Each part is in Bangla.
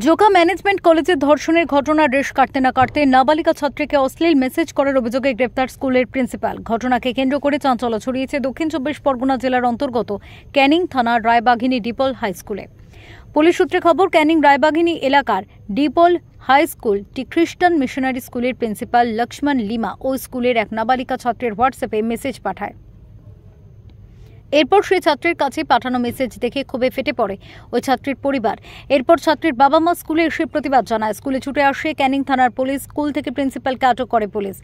জোকা ম্যানেজমেন্ট কলেজে ধর্ষণের ঘটনার রেশ কাটতে না কাটতে নাবালিকা ছাত্রীকে অশ্লীল মেসেজ করার অভিযোগে গ্রেপ্তার স্কুলের প্রিন্সিপাল। ঘটনাকে কেন্দ্র করে চাঞ্চল্য ছড়িয়েছে দক্ষিণ 24 পরগনা জেলার অন্তর্গত ক্যানিং থানার রায়বাঘিনী ডিপল হাই স্কুলে। পুলিশ সূত্রে খবর, ক্যানিং রায়বাঘিনী এলাকার ডিপল হাই স্কুলটি খ্রিস্টান মিশনারি স্কুলের প্রিন্সিপাল লক্ষ্মণ লিমা ও স্কুলের এক নাবালিকা ছাত্রের হোয়াটসঅ্যাপে মেসেজ পাঠায়। এরপর সেই ছাত্রের কাছে পাঠানো মেসেজ দেখে ক্ষোভে ফেটে পড়ে ওই ছাত্রীর পরিবার। এরপর ছাত্রীর বাবা মা স্কুলে এসে প্রতিবাদ জানায়। স্কুলে ছুটে আসে ক্যানিং থানার পুলিশ। স্কুল থেকে প্রিন্সিপালকে আটক করে পুলিশ।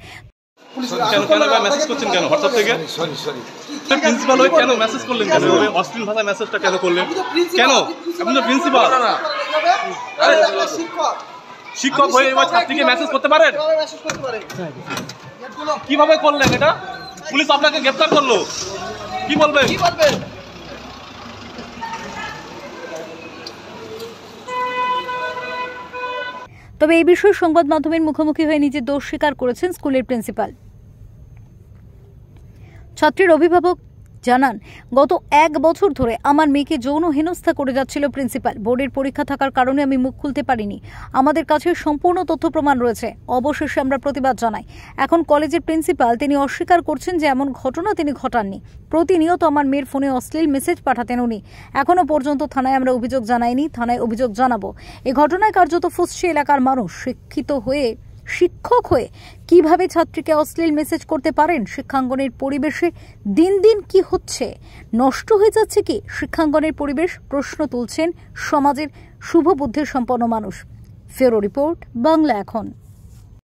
শিক্ষক হয়ে এবার ছাত্রীকে মেসেজ করতে পারেন? কিভাবে করলেন এটা? পুলিশ আপনাকে গ্রেফতার করলো, কি বলবেন? তবে এই বিষয়ে সংবাদ মাধ্যমের মুখোমুখি হয়ে নিজের দোষ স্বীকার করেছেন স্কুলের প্রিন্সিপাল। ছাত্রীর অভিভাবক জানান, গত 1 বছর ধরে আমার মেয়েকে যৌন হেনস্থা করে যাচ্ছিল প্রিন্সিপাল। বোর্ডের পরীক্ষা থাকার কারণে আমি মুখ খুলতে পারিনি। আমাদের কাছে সম্পূর্ণ তথ্য প্রমাণ রয়েছে। অবশেষে আমরা প্রতিবাদ জানাই। এখন কলেজের প্রিন্সিপাল তিনি অস্বীকার করছেন যে এমন ঘটনা তিনি ঘটাননি। প্রতিনিয়ত আমার মেয়ের ফোনে অশ্লীল মেসেজ পাঠাতেন উনি। এখনো পর্যন্ত থানায় আমরা অভিযোগ জানাইনি, থানায় অভিযোগ জানাবো। এই ঘটনায় কার্যত ফুঁসছে এলাকার মানুষ। শিক্ষক হয়ে কিভাবে ছাত্রীকে অশ্লীল মেসেজ করতে পারেন? শিক্ষাঙ্গনের পরিবেশে দিন দিন কি হচ্ছে? নষ্ট হয়ে যাচ্ছে কি শিক্ষাঙ্গনের পরিবেশ? প্রশ্ন তুলছেন সমাজের শুভ বুদ্ধি সম্পন্ন মানুষ। ফেরো রিপোর্ট, বাংলা এখন।